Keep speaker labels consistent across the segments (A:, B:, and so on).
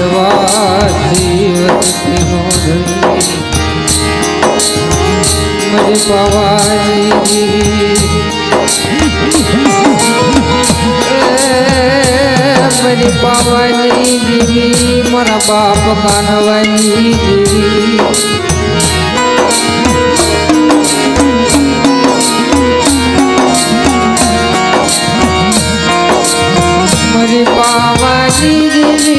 A: સવાસી વસતી મોરલી મરી પાવાની મરી પાવાની દેવી મારા બાપ કાનવાની દેવી મરી પાવાની દેવી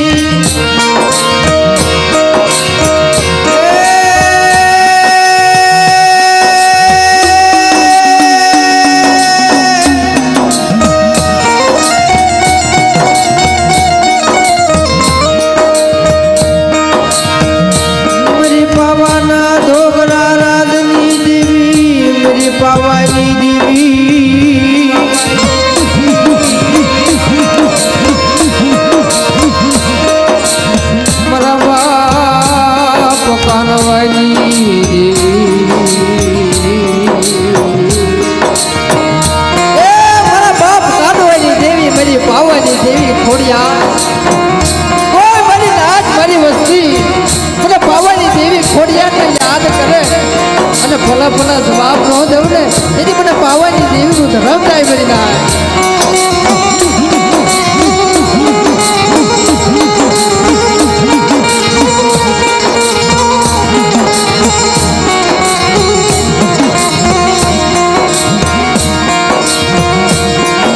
A: ભલા ભલા જવાબ ન દઉં ને એથી મને પાવાની દેવી નું ધર્મ જાય મરી ના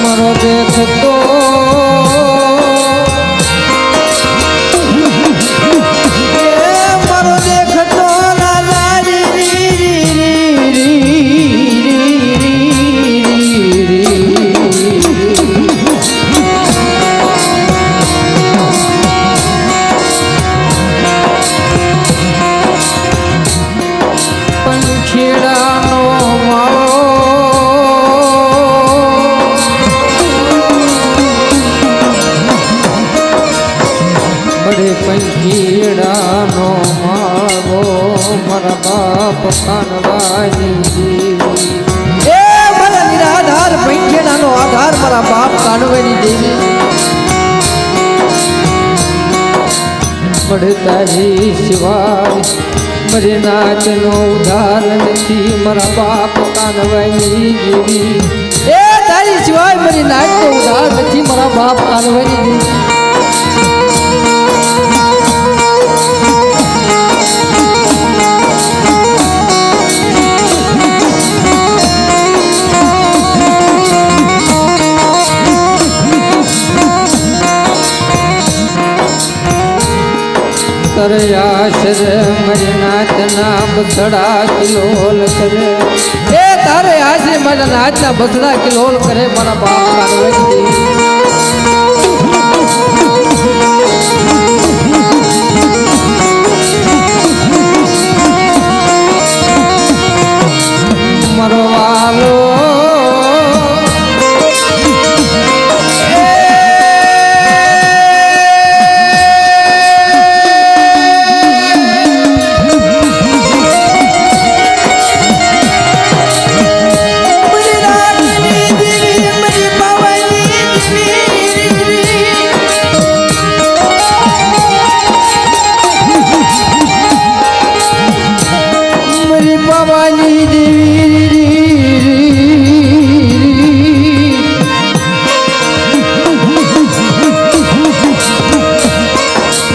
A: મારો દેખતો પંખીડાનો માળો મારા બાપ કાનવાની એ મારા નિરાધાર પંખીડાનો આધાર મારા બાપ કાનવાની દેવી મળે તારી સિવાય મરે નાચનો ઉધાર નથી મારા બાપ કાનવાની દેવી એ તારી સિવાય મરી નાચનો ઉધાર નથી મારા બાપ કાનવાની દેવી કરે આશર મરી નાચના બસડા કિલોલ કરે એ તારે આશરે મારા નાચના બસડા કિલોલ કરે મારા બાપ કાનવાની મારો વાલો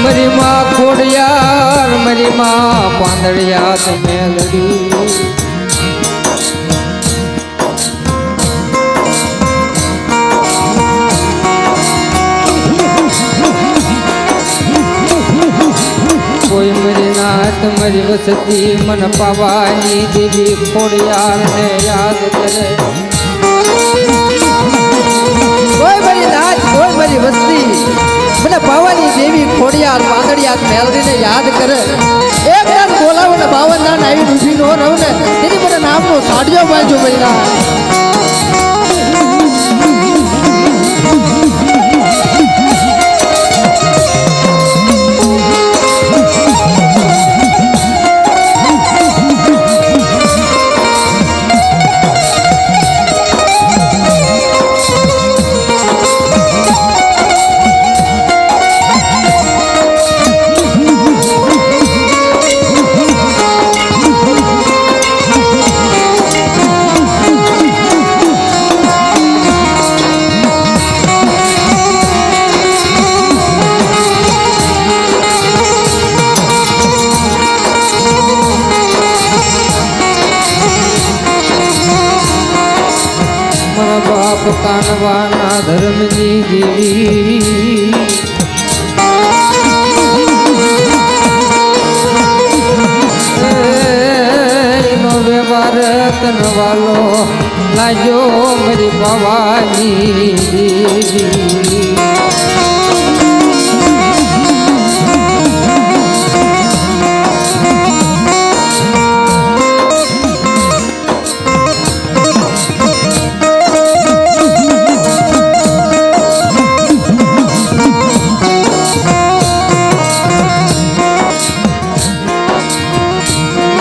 A: મરી માં ખોડિયાર મરી માં પાંદડિયાત મેલડી કોઈ મરી નાથ મરી વસતી મન પાવાની દેવી ખોડિયાર ને યાદ કરે કોઈ મરી નાથ કોઈ મરી વસતી મને પાવાની દેવી ખોડિયાર પાંદડિયાત મેલડીને યાદ કરે એક વાર બોલાવો ને 52 નાન આવી ઊભી નો રહું ને તેની મને નામનો સાડિયો બાંધ્યો મહિના મારા બાપ કાનવાના ધર્મની દેવી એનો વ્યવહાર તનવાલો લાજો મારી ભવાની દેવી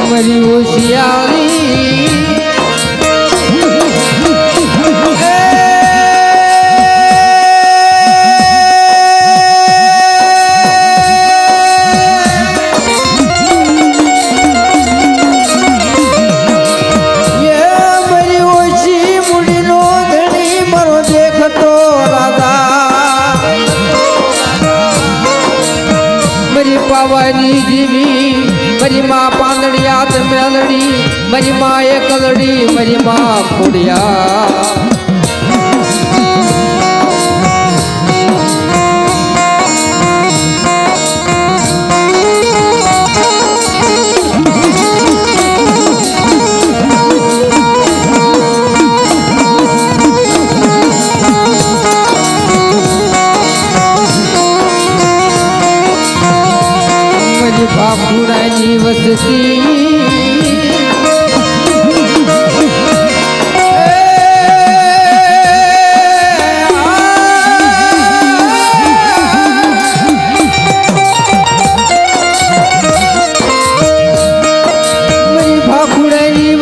A: મારી હોશિયારી મારી ઓછી મૂડીનો ધણી મારો દેખતો રાધા મારી પાવાની જીવી મારી માં પાંદડિયાત મેલડી મારી માં એકલડી મારી માં ખોડિયા મારી ભાખુડાની વસતી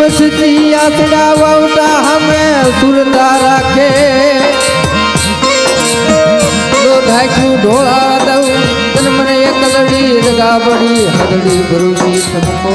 A: વસતી આસડા વાવટા હમે સુરતા રાખે ઢાક્યું ઢોળા દઉં તને મને એક લડી રગાબડી હદડી ભરૂચી થમકો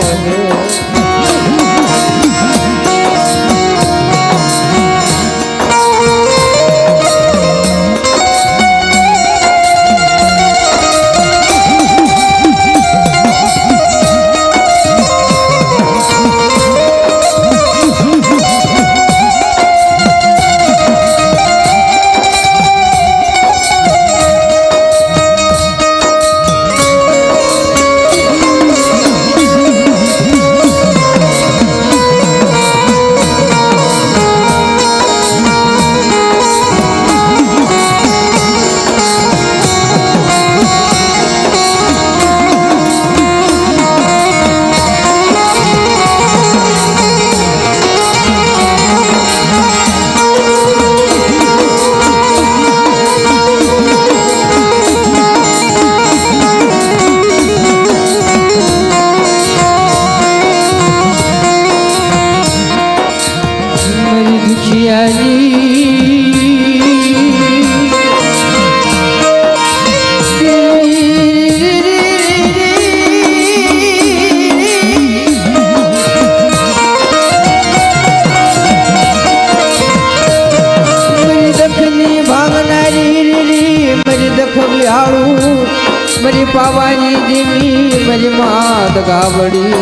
A: મારી પાવાની દેવી મારી માત ગાવડી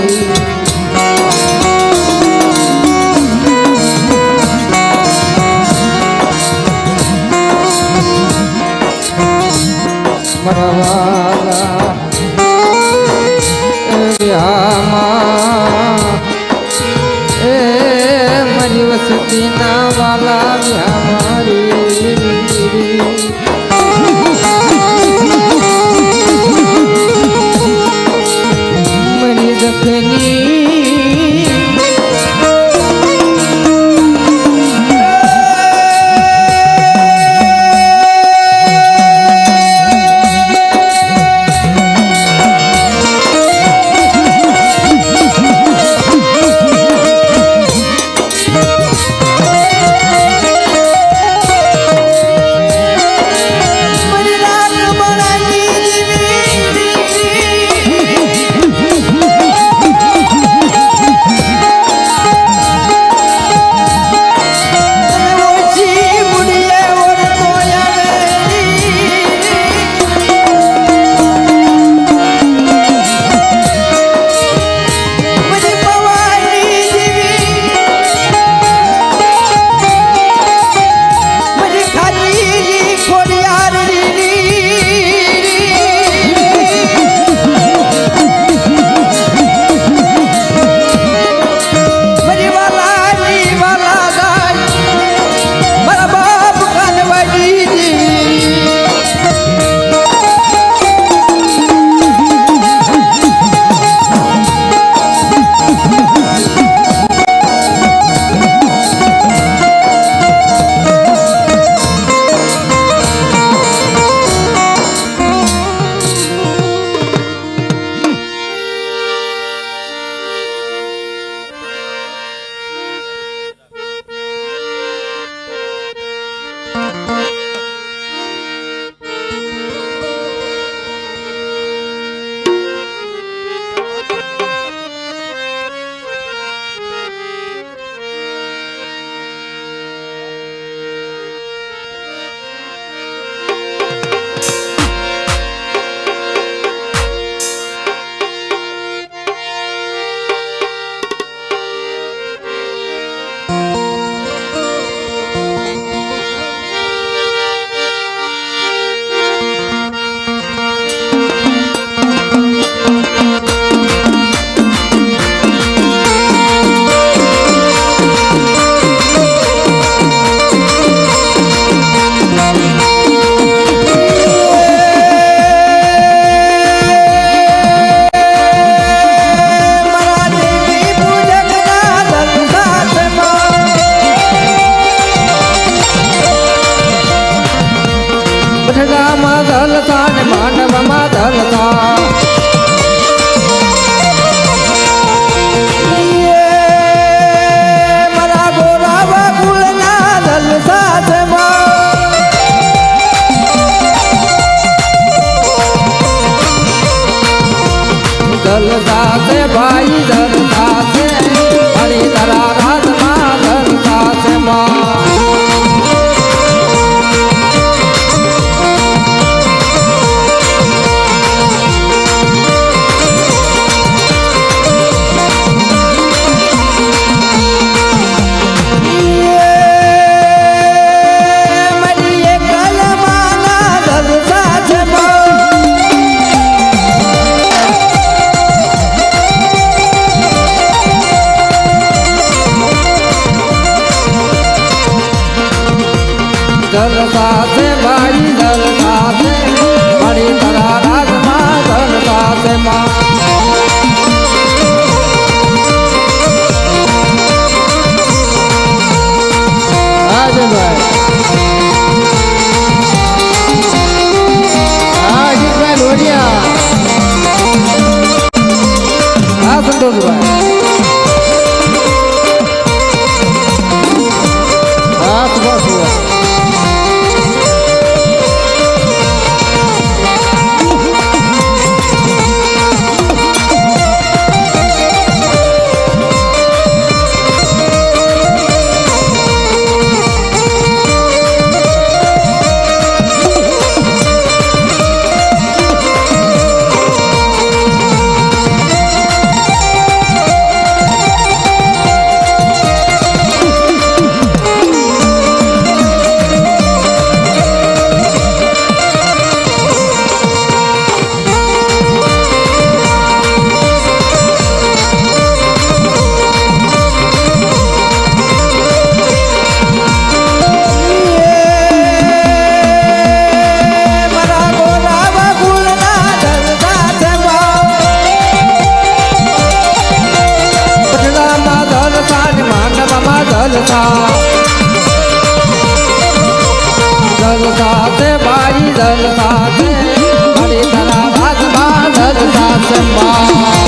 A: મારા વાલા એ મારી વસતી ના વાલા મારી દખની પઠડામાં જલસા ને માંડવામાં જલસા મારા ગોરાવા કુળના જલસા છે જલસા છે ભાઈ જલસા છે હરી તારા રાજમાં જલસા છે જલસા છે ભાઈ જલસા છે હરી તારા રાજમાં જલસા છે સંતોષભાઈ હા સુભાષ જલસા છે ભાઈ જલસા છે હરી તારા રાજમાં જલસા છે